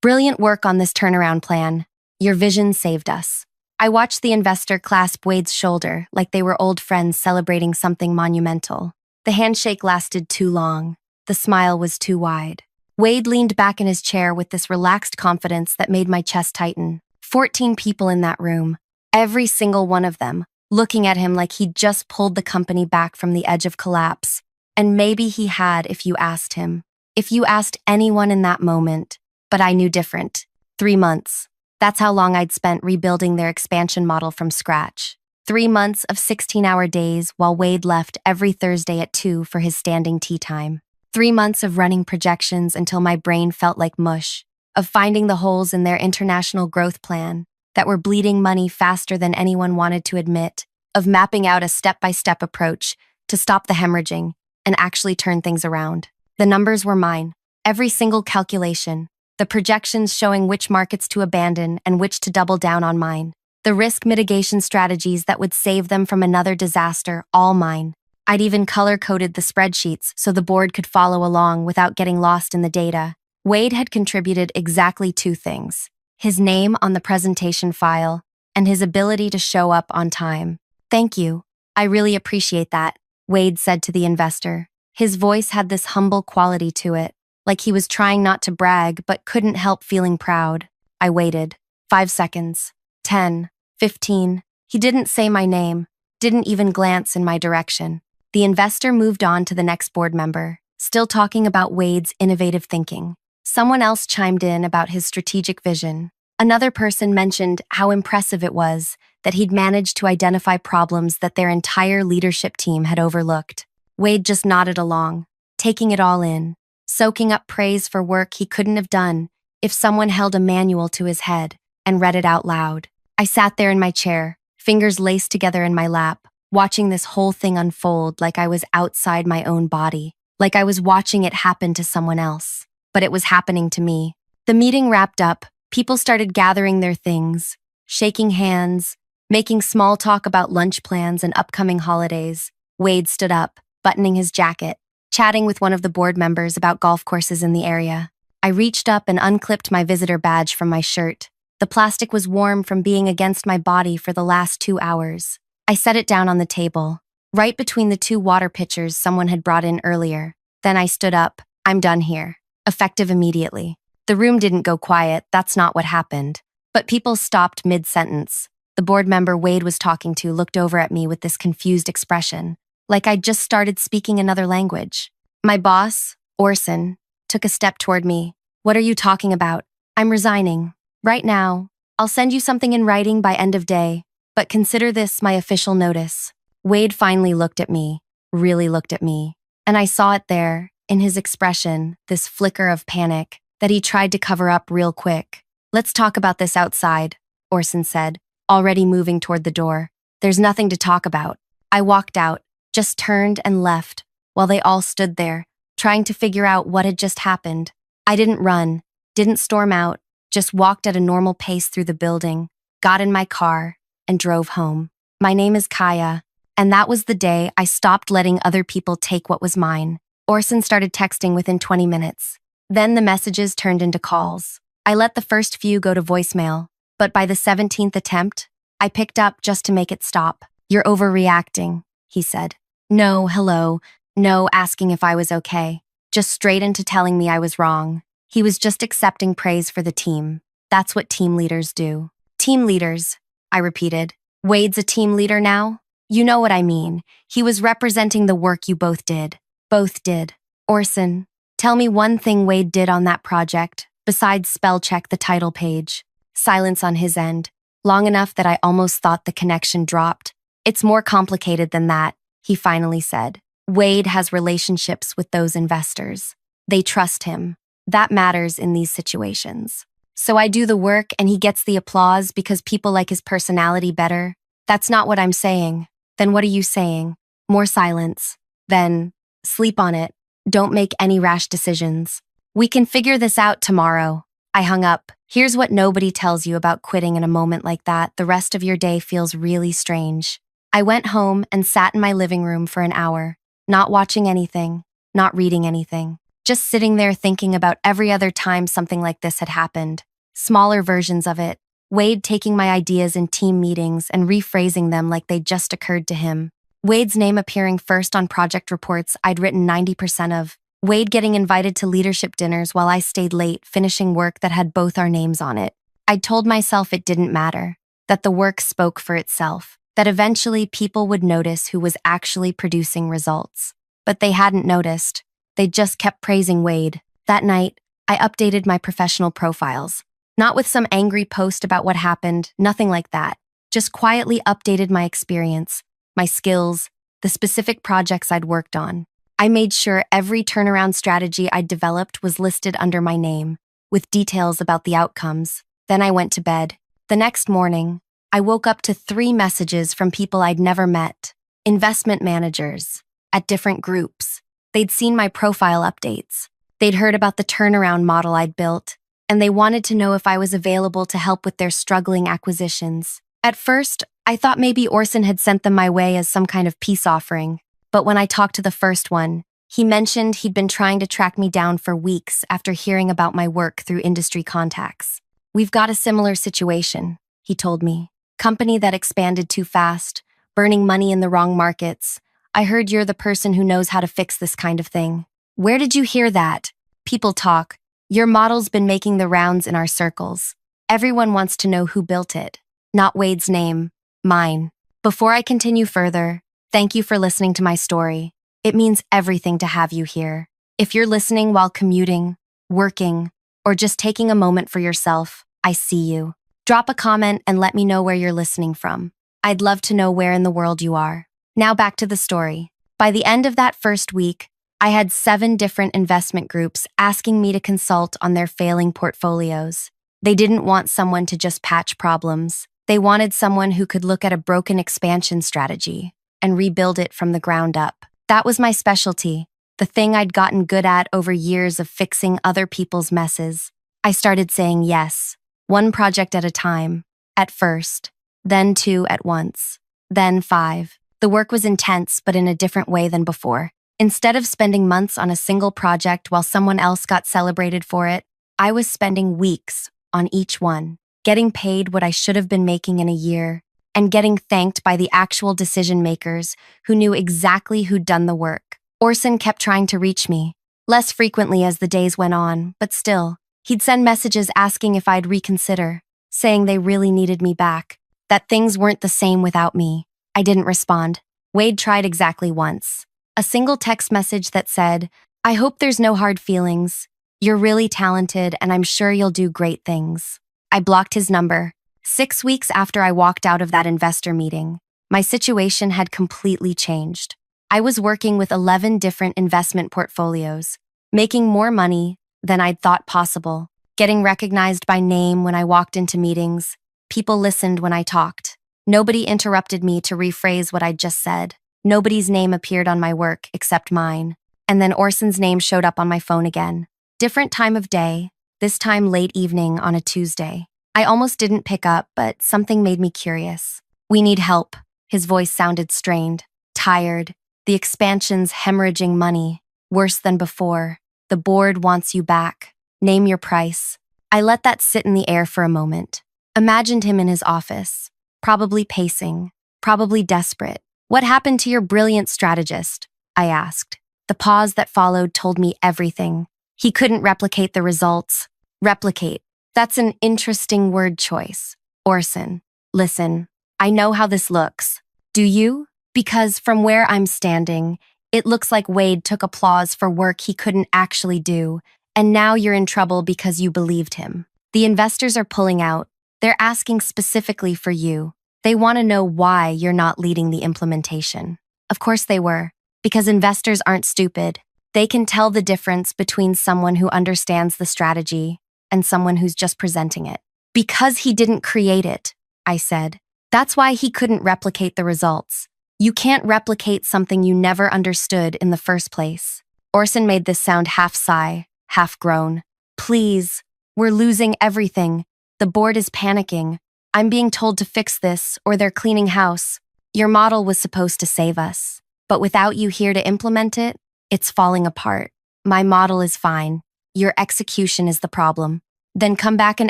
Brilliant work on this turnaround plan. Your vision saved us. I watched the investor clasp Wade's shoulder like they were old friends celebrating something monumental. The handshake lasted too long. The smile was too wide. Wade leaned back in his chair with this relaxed confidence that made my chest tighten. 14 people in that room, every single one of them, looking at him like he'd just pulled the company back from the edge of collapse. And maybe he had if you asked him. If you asked anyone in that moment. But I knew different. 3 months. That's how long I'd spent rebuilding their expansion model from scratch. 3 months of 16-hour days while Wade left every Thursday at 2 for his standing tea time. 3 months of running projections until my brain felt like mush. Of finding the holes in their international growth plan that were bleeding money faster than anyone wanted to admit. Of mapping out a step-by-step approach to stop the hemorrhaging and actually turn things around. The numbers were mine. Every single calculation. The projections showing which markets to abandon and which to double down on mine. The risk mitigation strategies that would save them from another disaster, all mine. I'd even color-coded the spreadsheets so the board could follow along without getting lost in the data. Wade had contributed exactly 2 things. His name on the presentation file and his ability to show up on time. Thank you. I really appreciate that, Wade said to the investor. His voice had this humble quality to it. Like he was trying not to brag, but couldn't help feeling proud. I waited. 5 seconds. 10. 15. He didn't say my name, didn't even glance in my direction. The investor moved on to the next board member, still talking about Wade's innovative thinking. Someone else chimed in about his strategic vision. Another person mentioned how impressive it was that he'd managed to identify problems that their entire leadership team had overlooked. Wade just nodded along, taking it all in. Soaking up praise for work he couldn't have done if someone held a manual to his head and read it out loud. I sat there in my chair, fingers laced together in my lap, watching this whole thing unfold like I was outside my own body, like I was watching it happen to someone else. But it was happening to me. The meeting wrapped up, people started gathering their things, shaking hands, making small talk about lunch plans and upcoming holidays. Wade stood up, buttoning his jacket, chatting with one of the board members about golf courses in the area. I reached up and unclipped my visitor badge from my shirt. The plastic was warm from being against my body for the last 2 hours. I set it down on the table, right between the 2 water pitchers someone had brought in earlier. Then I stood up. I'm done here. Effective immediately. The room didn't go quiet, that's not what happened. But people stopped mid-sentence. The board member Wade was talking to looked over at me with this confused expression, like I'd just started speaking another language. My boss, Orson, took a step toward me. What are you talking about? I'm resigning. Right now. I'll send you something in writing by end of day, but consider this my official notice. Wade finally looked at me, really looked at me, and I saw it there, in his expression, this flicker of panic that he tried to cover up real quick. Let's talk about this outside, Orson said, already moving toward the door. There's nothing to talk about. I walked out, just turned and left, while they all stood there, trying to figure out what had just happened. I didn't run, didn't storm out, just walked at a normal pace through the building, got in my car, and drove home. My name is Kaya, and that was the day I stopped letting other people take what was mine. Orson started texting within 20 minutes. Then the messages turned into calls. I let the first few go to voicemail, but by the 17th attempt, I picked up just to make it stop. You're overreacting, he said. No, hello, no asking if I was okay. Just straight into telling me I was wrong. He was just accepting praise for the team. That's what team leaders do. Team leaders, I repeated. Wade's a team leader now? You know what I mean. He was representing the work you both did. Both did. Orson, tell me one thing Wade did on that project, besides spell check the title page. Silence on his end, long enough that I almost thought the connection dropped. It's more complicated than that, he finally said. Wade has relationships with those investors. They trust him. That matters in these situations. So I do the work and he gets the applause because people like his personality better? That's not what I'm saying. Then what are you saying? More silence. Then, sleep on it. Don't make any rash decisions. We can figure this out tomorrow. I hung up. Here's what nobody tells you about quitting in a moment like that. The rest of your day feels really strange. I went home and sat in my living room for an hour, not watching anything, not reading anything, just sitting there thinking about every other time something like this had happened. Smaller versions of it. Wade taking my ideas in team meetings and rephrasing them like they just occurred to him. Wade's name appearing first on project reports I'd written 90% of. Wade getting invited to leadership dinners while I stayed late, finishing work that had both our names on it. I'd told myself it didn't matter, that the work spoke for itself, that eventually people would notice who was actually producing results. But they hadn't noticed. They just kept praising Wade. That night, I updated my professional profiles. Not with some angry post about what happened, nothing like that. Just quietly updated my experience, my skills, the specific projects I'd worked on. I made sure every turnaround strategy I'd developed was listed under my name, with details about the outcomes. Then I went to bed. The next morning, I woke up to 3 messages from people I'd never met, investment managers, at different groups. They'd seen my profile updates. They'd heard about the turnaround model I'd built, and they wanted to know if I was available to help with their struggling acquisitions. At first, I thought maybe Orson had sent them my way as some kind of peace offering, but when I talked to the first one, he mentioned he'd been trying to track me down for weeks after hearing about my work through industry contacts. "We've got a similar situation," he told me. "Company that expanded too fast, burning money in the wrong markets. I heard you're the person who knows how to fix this kind of thing." "Where did you hear that?" "People talk. Your model's been making the rounds in our circles. Everyone wants to know who built it. Not Wade's name, mine." Before I continue further, thank you for listening to my story. It means everything to have you here. If you're listening while commuting, working, or just taking a moment for yourself, I see you. Drop a comment and let me know where you're listening from. I'd love to know where in the world you are. Now back to the story. By the end of that first week, I had 7 different investment groups asking me to consult on their failing portfolios. They didn't want someone to just patch problems. They wanted someone who could look at a broken expansion strategy and rebuild it from the ground up. That was my specialty, the thing I'd gotten good at over years of fixing other people's messes. I started saying yes, 1 project at a time, at first, then 2 at once, then 5. The work was intense, but in a different way than before. Instead of spending months on a single project while someone else got celebrated for it, I was spending weeks on each one, getting paid what I should have been making in a year, and getting thanked by the actual decision makers who knew exactly who'd done the work. Orson kept trying to reach me, less frequently as the days went on, but still. He'd send messages asking if I'd reconsider, saying they really needed me back, that things weren't the same without me. I didn't respond. Wade tried exactly once. A single text message that said, "I hope there's no hard feelings. You're really talented and I'm sure you'll do great things." I blocked his number. 6 weeks after I walked out of that investor meeting, my situation had completely changed. I was working with 11 different investment portfolios, making more money than I'd thought possible, getting recognized by name when I walked into meetings. People listened when I talked. Nobody interrupted me to rephrase what I'd just said. Nobody's name appeared on my work except mine. And then Orson's name showed up on my phone again. Different time of day, this time late evening on a Tuesday. I almost didn't pick up, but something made me curious. "We need help." His voice sounded strained, tired. "The expansion's hemorrhaging money, worse than before. The board wants you back. Name your price." I let that sit in the air for a moment. Imagined him in his office, probably pacing, probably desperate. "What happened to your brilliant strategist?" I asked. The pause that followed told me everything. He couldn't replicate the results. Replicate. That's an interesting word choice. Orson, listen, I know how this looks. Do you? Because from where I'm standing, it looks like Wade took applause for work he couldn't actually do, and now you're in trouble because you believed him. The investors are pulling out. They're asking specifically for you. They want to know why you're not leading the implementation. Of course they were, because investors aren't stupid. They can tell the difference between someone who understands the strategy and someone who's just presenting it. Because he didn't create it, I said. That's why he couldn't replicate the results. You can't replicate something you never understood in the first place. Orson made this sound half sigh, half groan. "Please, we're losing everything. The board is panicking. I'm being told to fix this or they're cleaning house. Your model was supposed to save us, but without you here to implement it, it's falling apart." My model is fine. Your execution is the problem. Then come back and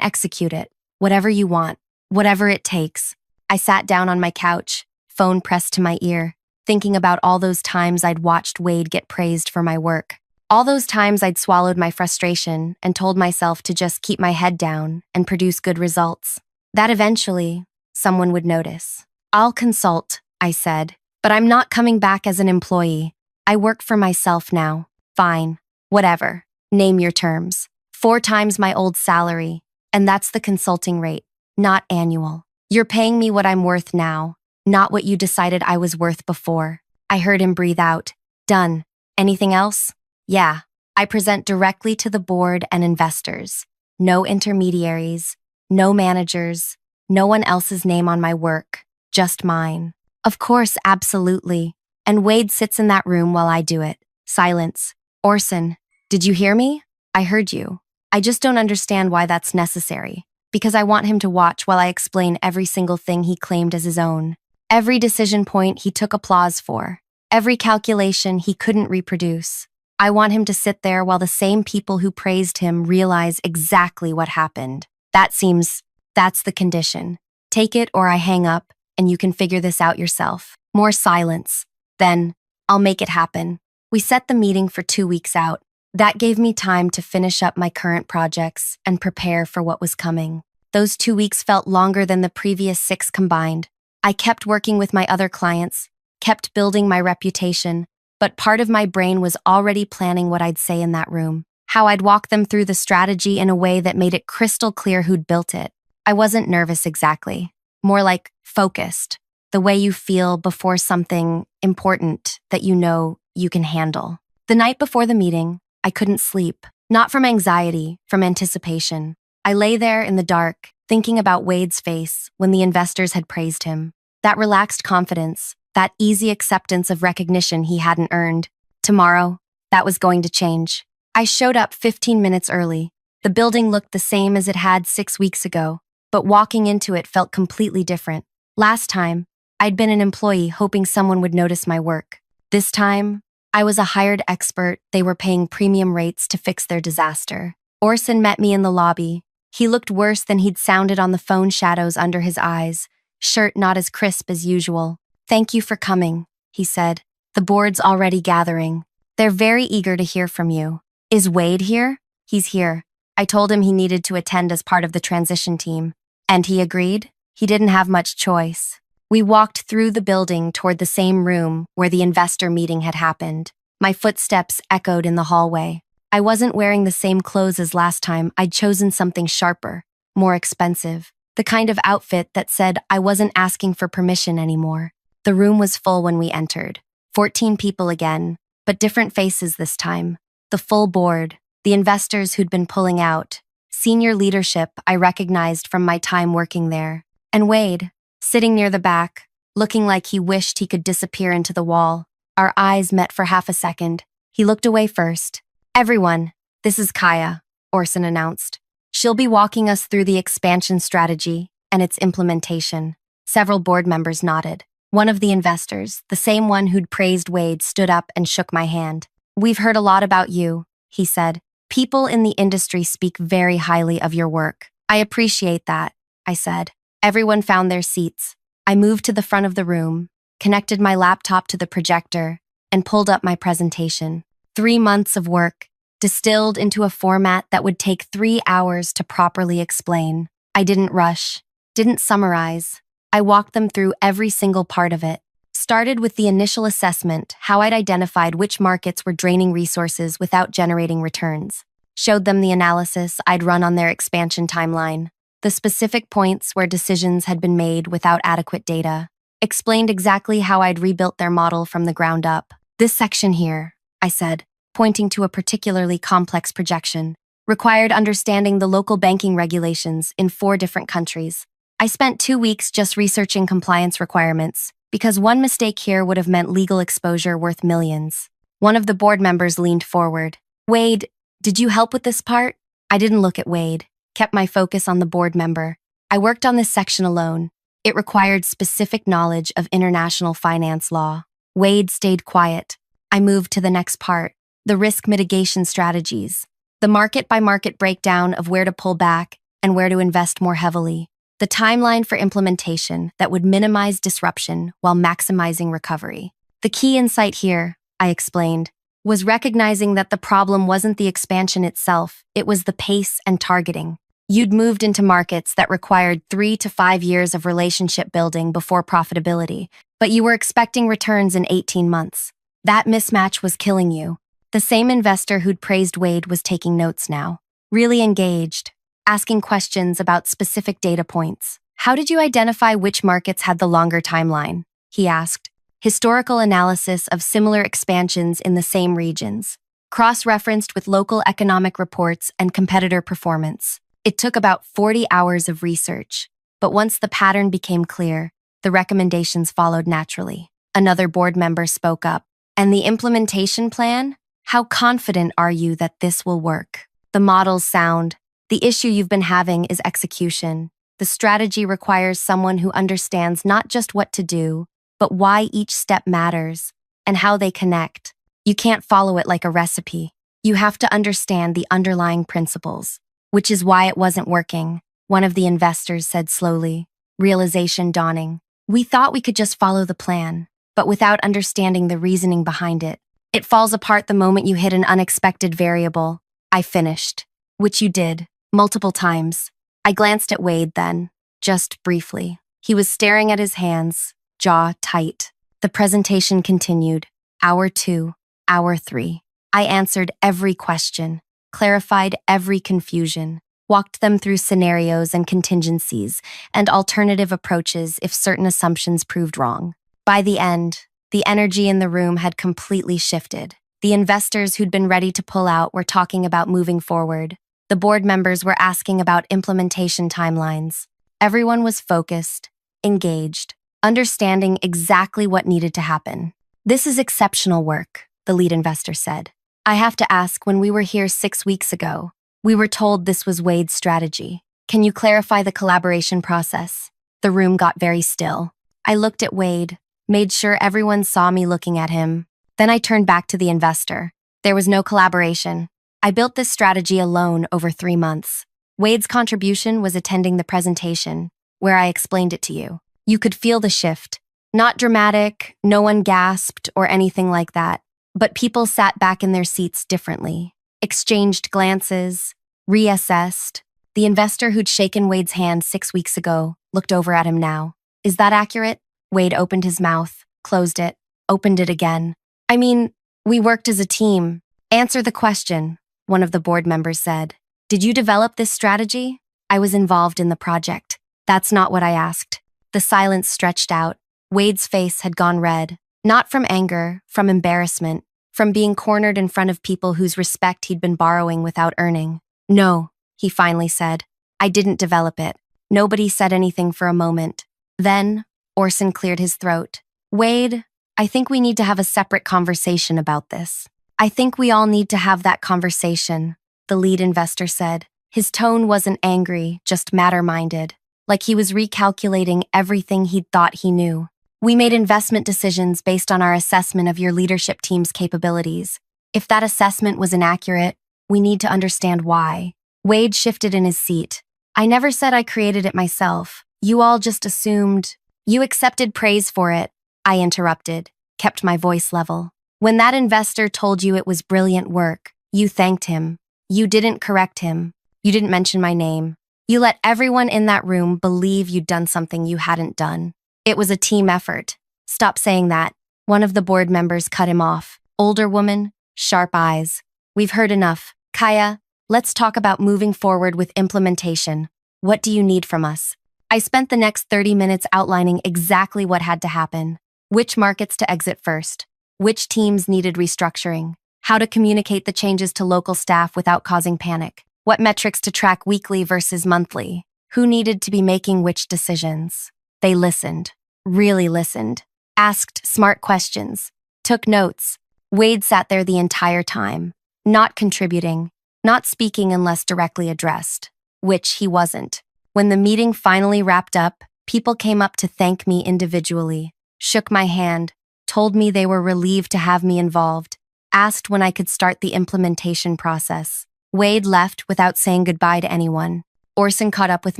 execute it. Whatever you want. Whatever it takes. I sat down on my couch, phone pressed to my ear, thinking about all those times I'd watched Wade get praised for my work. All those times I'd swallowed my frustration and told myself to just keep my head down and produce good results. That eventually, someone would notice. I'll consult, I said, but I'm not coming back as an employee. I work for myself now. Fine. Whatever. Name your terms. 4 times my old salary. And that's the consulting rate, not annual. You're paying me what I'm worth now, not what you decided I was worth before. I heard him breathe out. Done. Anything else? Yeah. I present directly to the board and investors. No intermediaries, no managers, no one else's name on my work, just mine. Of course, absolutely. And Wade sits in that room while I do it. Silence. Orson, did you hear me? I heard you. I just don't understand why that's necessary. Because I want him to watch while I explain every single thing he claimed as his own. Every decision point he took applause for. Every calculation he couldn't reproduce. I want him to sit there while the same people who praised him realize exactly what happened. That's the condition. Take it or I hang up, and you can figure this out yourself. More silence. Then, I'll make it happen. We set the meeting for 2 weeks out. That gave me time to finish up my current projects and prepare for what was coming. Those 2 weeks felt longer than the previous 6 combined. I kept working with my other clients, kept building my reputation, but part of my brain was already planning what I'd say in that room, how I'd walk them through the strategy in a way that made it crystal clear who'd built it. I wasn't nervous exactly, more like focused, the way you feel before something important that you know you can handle. The night before the meeting, I couldn't sleep, not from anxiety, from anticipation. I lay there in the dark, thinking about Wade's face when the investors had praised him. That relaxed confidence, that easy acceptance of recognition he hadn't earned. Tomorrow, that was going to change. I showed up 15 minutes early. The building looked the same as it had 6 weeks ago, but walking into it felt completely different. Last time, I'd been an employee hoping someone would notice my work. This time, I was a hired expert they were paying premium rates to fix their disaster. Orson met me in the lobby. He looked worse than he'd sounded on the phone, shadows under his eyes, shirt not as crisp as usual. Thank you for coming, he said. The board's already gathering. They're very eager to hear from you. Is Wade here? He's here. I told him he needed to attend as part of the transition team. And he agreed? He didn't have much choice. We walked through the building toward the same room where the investor meeting had happened. My footsteps echoed in the hallway. I wasn't wearing the same clothes as last time. I'd chosen something sharper, more expensive. The kind of outfit that said I wasn't asking for permission anymore. The room was full when we entered. 14 people again, but different faces this time. The full board, the investors who'd been pulling out, senior leadership I recognized from my time working there, and Wade, sitting near the back, looking like he wished he could disappear into the wall. Our eyes met for half a second. He looked away first. Everyone, this is Kaya, Orson announced. She'll be walking us through the expansion strategy and its implementation. Several board members nodded. One of the investors, the same one who'd praised Wade, stood up and shook my hand. We've heard a lot about you, he said. People in the industry speak very highly of your work. I appreciate that, I said. Everyone found their seats. I moved to the front of the room, connected my laptop to the projector, and pulled up my presentation. 3 months of work, distilled into a format that would take 3 hours to properly explain. I didn't rush, didn't summarize. I walked them through every single part of it. Started with the initial assessment, how I'd identified which markets were draining resources without generating returns. Showed them the analysis I'd run on their expansion timeline. The specific points where decisions had been made without adequate data. Explained exactly how I'd rebuilt their model from the ground up. This section here, I said, pointing to a particularly complex projection, required understanding the local banking regulations in 4 different countries. I spent 2 weeks just researching compliance requirements, because one mistake here would have meant legal exposure worth millions. One of the board members leaned forward. Wade, did you help with this part? I didn't look at Wade, kept my focus on the board member. I worked on this section alone. It required specific knowledge of international finance law. Wade stayed quiet. I moved to the next part. the risk mitigation strategies, the market-by-market breakdown of where to pull back and where to invest more heavily, the timeline for implementation that would minimize disruption while maximizing recovery. The key insight here, I explained, was recognizing that the problem wasn't the expansion itself, it was the pace and targeting. You'd moved into markets that required 3 to 5 years of relationship building before profitability, but you were expecting returns in 18 months. That mismatch was killing you. The same investor who'd praised Wade was taking notes now, really engaged, asking questions about specific data points. How did you identify which markets had the longer timeline? He asked. Historical analysis of similar expansions in the same regions, cross-referenced with local economic reports and competitor performance. It took about 40 hours of research, but once the pattern became clear, the recommendations followed naturally. Another board member spoke up. And the implementation plan? How confident are you that this will work? The model's sound. The issue you've been having is execution. The strategy requires someone who understands not just what to do, but why each step matters and how they connect. You can't follow it like a recipe. You have to understand the underlying principles. Which is why it wasn't working, one of the investors said slowly, realization dawning. We thought we could just follow the plan, but without understanding the reasoning behind it. It falls apart the moment you hit an unexpected variable. I finished. Which you did, multiple times. I glanced at Wade then, just briefly. He was staring at his hands, jaw tight. The presentation continued. Hour 2, hour 3. I answered every question, clarified every confusion, walked them through scenarios and contingencies, and alternative approaches if certain assumptions proved wrong. By the end, the energy in the room had completely shifted. The investors who'd been ready to pull out were talking about moving forward. The board members were asking about implementation timelines. Everyone was focused, engaged, understanding exactly what needed to happen. This is exceptional work, the lead investor said. I have to ask, when we were here 6 weeks ago, we were told this was Wade's strategy. Can you clarify the collaboration process? The room got very still. I looked at Wade, made sure everyone saw me looking at him. Then I turned back to the investor. There was no collaboration. I built this strategy alone over 3 months. Wade's contribution was attending the presentation, where I explained it to you. You could feel the shift. Not dramatic, no one gasped or anything like that. But people sat back in their seats differently, exchanged glances, reassessed. The investor who'd shaken Wade's hand 6 weeks ago looked over at him now. Is that accurate? Wade opened his mouth, closed it, opened it again. I mean, we worked as a team. Answer the question, one of the board members said. Did you develop this strategy? I was involved in the project. That's not what I asked. The silence stretched out. Wade's face had gone red. Not from anger, from embarrassment, from being cornered in front of people whose respect he'd been borrowing without earning. No, he finally said. I didn't develop it. Nobody said anything for a moment. Then, Orson cleared his throat. Wade, I think we need to have a separate conversation about this. I think we all need to have that conversation, the lead investor said. His tone wasn't angry, just matter-minded, like he was recalculating everything he'd thought he knew. We made investment decisions based on our assessment of your leadership team's capabilities. If that assessment was inaccurate, we need to understand why. Wade shifted in his seat. I never said I created it myself. You all just assumed. You accepted praise for it. I interrupted, kept my voice level. When that investor told you it was brilliant work, you thanked him. You didn't correct him. You didn't mention my name. You let everyone in that room believe you'd done something you hadn't done. It was a team effort. Stop saying that. One of the board members cut him off. Older woman, sharp eyes. We've heard enough. Kaya, let's talk about moving forward with implementation. What do you need from us? I spent the next 30 minutes outlining exactly what had to happen. Which markets to exit first. Which teams needed restructuring. How to communicate the changes to local staff without causing panic. What metrics to track weekly versus monthly. Who needed to be making which decisions. They listened, really listened, asked smart questions, took notes. Wade sat there the entire time, not contributing, not speaking unless directly addressed, which he wasn't. When the meeting finally wrapped up, people came up to thank me individually, shook my hand, told me they were relieved to have me involved. asked when I could start the implementation process. Wade left without saying goodbye to anyone. Orson caught up with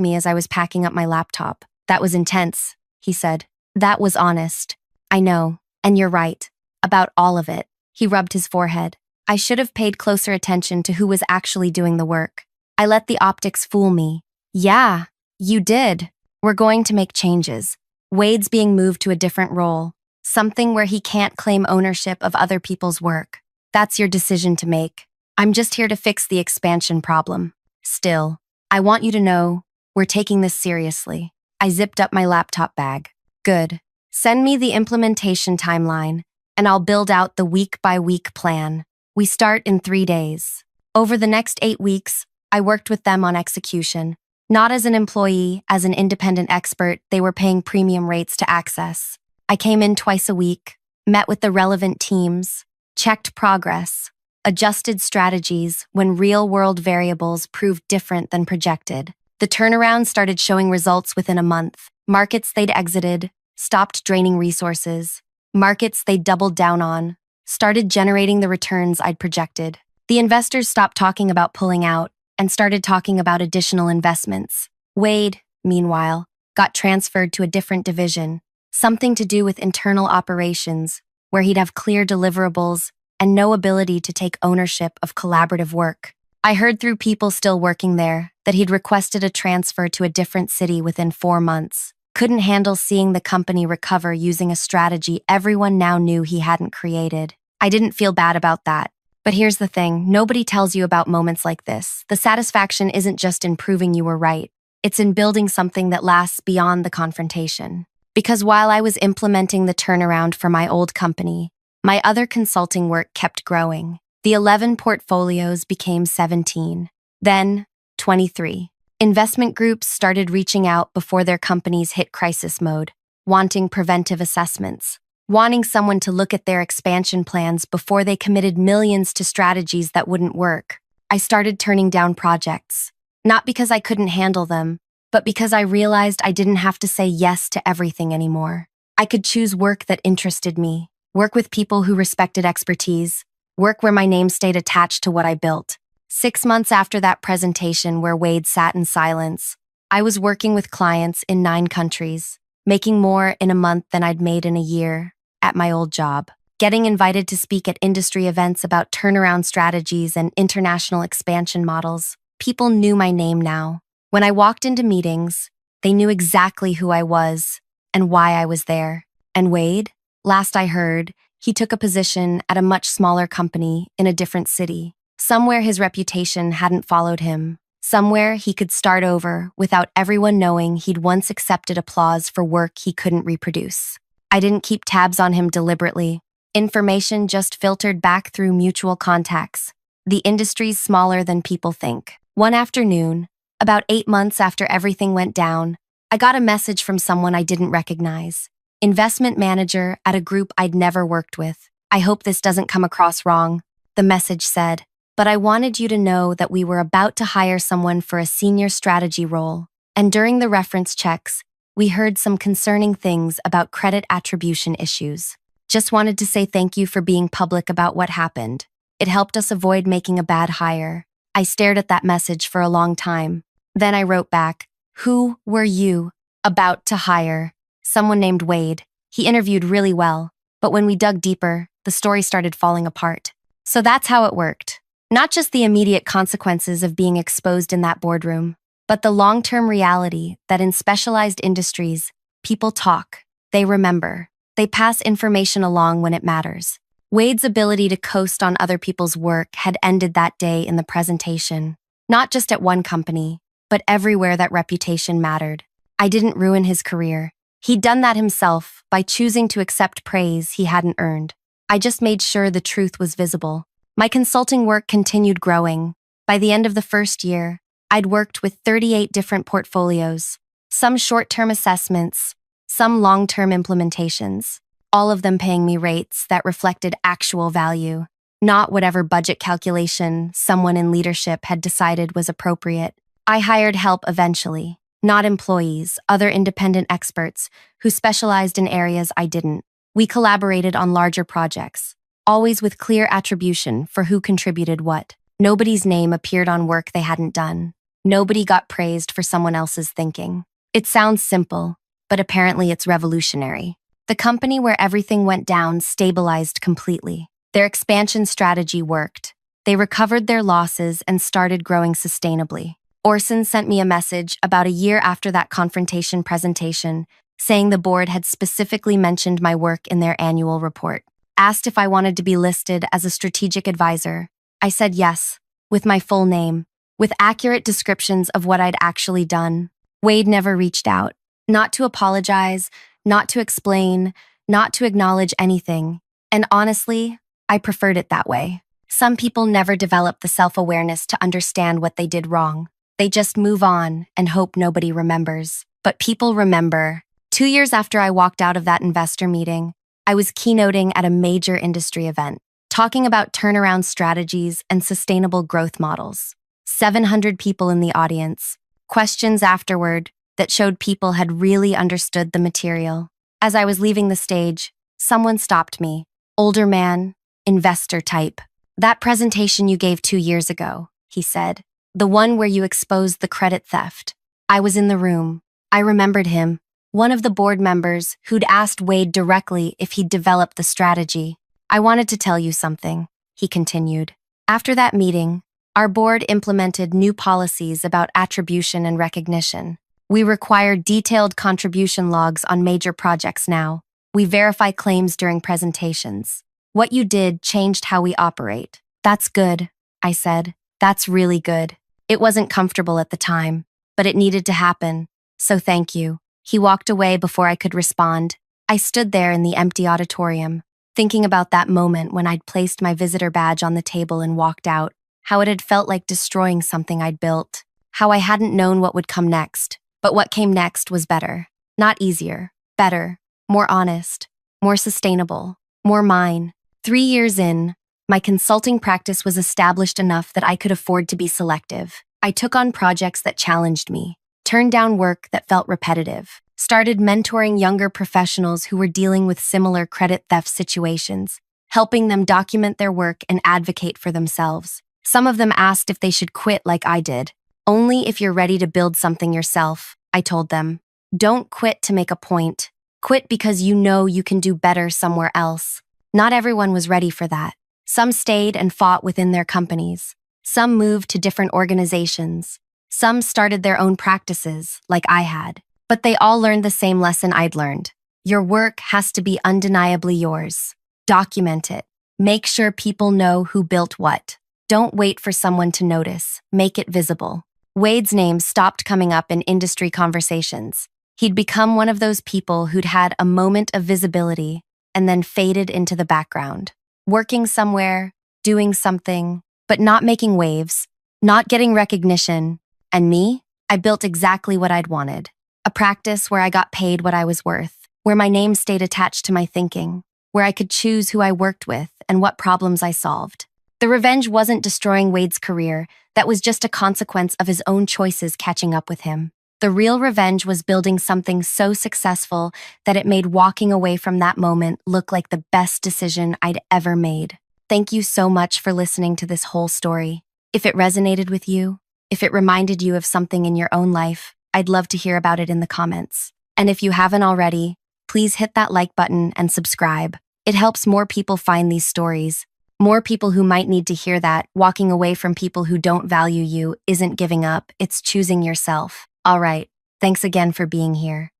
me as I was packing up my laptop. That was intense, he said. That was honest. I know, and you're right. About all of it. He rubbed his forehead. I should have paid closer attention to who was actually doing the work. I let the optics fool me. Yeah, you did. We're going to make changes. Wade's being moved to a different role. Something where he can't claim ownership of other people's work. That's your decision to make. I'm just here to fix the expansion problem. Still, I want you to know, we're taking this seriously. I zipped up my laptop bag. Good. Send me the implementation timeline, and I'll build out the week-by-week plan. We start in 3 days. Over the next 8 weeks, I worked with them on execution. Not as an employee, as an independent expert they were paying premium rates to access. I came in twice a week, met with the relevant teams, checked progress, adjusted strategies when real-world variables proved different than projected. The turnaround started showing results within a month. Markets they'd exited, stopped draining resources. Markets they'd doubled down on, started generating the returns I'd projected. The investors stopped talking about pulling out and started talking about additional investments. Wade, meanwhile, got transferred to a different division, something to do with internal operations, where he'd have clear deliverables and no ability to take ownership of collaborative work. I heard through people still working there that he'd requested a transfer to a different city within 4 months. Couldn't handle seeing the company recover using a strategy everyone now knew he hadn't created. I didn't feel bad about that. But here's the thing, nobody tells you about moments like this. The satisfaction isn't just in proving you were right. It's in building something that lasts beyond the confrontation. Because while I was implementing the turnaround for my old company, my other consulting work kept growing. The 11 portfolios became 17. Then, 23. Investment groups started reaching out before their companies hit crisis mode, wanting preventive assessments, wanting someone to look at their expansion plans before they committed millions to strategies that wouldn't work. I started turning down projects, not because I couldn't handle them, but because I realized I didn't have to say yes to everything anymore. I could choose work that interested me, work with people who respected expertise, work where my name stayed attached to what I built. 6 months after that presentation where Wade sat in silence, I was working with clients in 9 countries, making more in a month than I'd made in a year at my old job, getting invited to speak at industry events about turnaround strategies and international expansion models. People knew my name now. When I walked into meetings, they knew exactly who I was and why I was there. And Wade, last I heard, he took a position at a much smaller company in a different city. Somewhere his reputation hadn't followed him. Somewhere he could start over without everyone knowing he'd once accepted applause for work he couldn't reproduce. I didn't keep tabs on him deliberately. Information just filtered back through mutual contacts. The industry's smaller than people think. One afternoon, about 8 months after everything went down, I got a message from someone I didn't recognize. Investment manager at a group I'd never worked with. I hope this doesn't come across wrong, the message said. But I wanted you to know that we were about to hire someone for a senior strategy role, and during the reference checks, we heard some concerning things about credit attribution issues. Just wanted to say thank you for being public about what happened. It helped us avoid making a bad hire. I stared at that message for a long time. Then I wrote back, "Who were you about to hire?" Someone named Wade. He interviewed really well, but when we dug deeper, the story started falling apart. So that's how it worked. Not just the immediate consequences of being exposed in that boardroom, but the long-term reality that in specialized industries, people talk, they remember, they pass information along when it matters. Wade's ability to coast on other people's work had ended that day in the presentation, not just at one company, but everywhere that reputation mattered. I didn't ruin his career. He'd done that himself by choosing to accept praise he hadn't earned. I just made sure the truth was visible. My consulting work continued growing. By the end of the first year, I'd worked with 38 different portfolios, some short-term assessments, some long-term implementations, all of them paying me rates that reflected actual value, not whatever budget calculation someone in leadership had decided was appropriate. I hired help eventually, not employees, other independent experts who specialized in areas I didn't. We collaborated on larger projects, always with clear attribution for who contributed what. Nobody's name appeared on work they hadn't done. Nobody got praised for someone else's thinking. It sounds simple, but apparently it's revolutionary. The company where everything went down stabilized completely. Their expansion strategy worked. They recovered their losses and started growing sustainably. Orson sent me a message about a year after that confrontation presentation, saying the board had specifically mentioned my work in their annual report. Asked if I wanted to be listed as a strategic advisor. I said yes, with my full name, with accurate descriptions of what I'd actually done. Wade never reached out, not to apologize, not to explain, not to acknowledge anything. And honestly, I preferred it that way. Some people never develop the self-awareness to understand what they did wrong. They just move on and hope nobody remembers. But people remember. 2 years after I walked out of that investor meeting, I was keynoting at a major industry event, talking about turnaround strategies and sustainable growth models. 700 people in the audience. Questions afterward that showed people had really understood the material. As I was leaving the stage, someone stopped me. Older man, investor type. That presentation you gave 2 years ago, he said. The one where you exposed the credit theft. I was in the room. I remembered him. One of the board members who'd asked Wade directly if he'd developed the strategy. I wanted to tell you something, he continued. After that meeting, our board implemented new policies about attribution and recognition. We require detailed contribution logs on major projects now. We verify claims during presentations. What you did changed how we operate. That's good, I said. That's really good. It wasn't comfortable at the time, but it needed to happen. So thank you. He walked away before I could respond. I stood there in the empty auditorium, thinking about that moment when I'd placed my visitor badge on the table and walked out, how it had felt like destroying something I'd built, how I hadn't known what would come next. But what came next was better. Not easier, better, more honest, more sustainable, more mine. 3 years in, my consulting practice was established enough that I could afford to be selective. I took on projects that challenged me, turned down work that felt repetitive, started mentoring younger professionals who were dealing with similar credit theft situations, helping them document their work and advocate for themselves. Some of them asked if they should quit like I did. Only if you're ready to build something yourself, I told them. Don't quit to make a point. Quit because you know you can do better somewhere else. Not everyone was ready for that. Some stayed and fought within their companies. Some moved to different organizations. Some started their own practices, like I had. But they all learned the same lesson I'd learned. Your work has to be undeniably yours. Document it. Make sure people know who built what. Don't wait for someone to notice. Make it visible. Wade's name stopped coming up in industry conversations. He'd become one of those people who'd had a moment of visibility and then faded into the background. Working somewhere, doing something, but not making waves, not getting recognition. And me? I built exactly what I'd wanted. A practice where I got paid what I was worth, where my name stayed attached to my thinking, where I could choose who I worked with and what problems I solved. The revenge wasn't destroying Wade's career. That was just a consequence of his own choices catching up with him. The real revenge was building something so successful that it made walking away from that moment look like the best decision I'd ever made. Thank you so much for listening to this whole story. If it resonated with you, if it reminded you of something in your own life, I'd love to hear about it in the comments. And if you haven't already, please hit that like button and subscribe. It helps more people find these stories. More people who might need to hear that walking away from people who don't value you isn't giving up, it's choosing yourself. All right, thanks again for being here.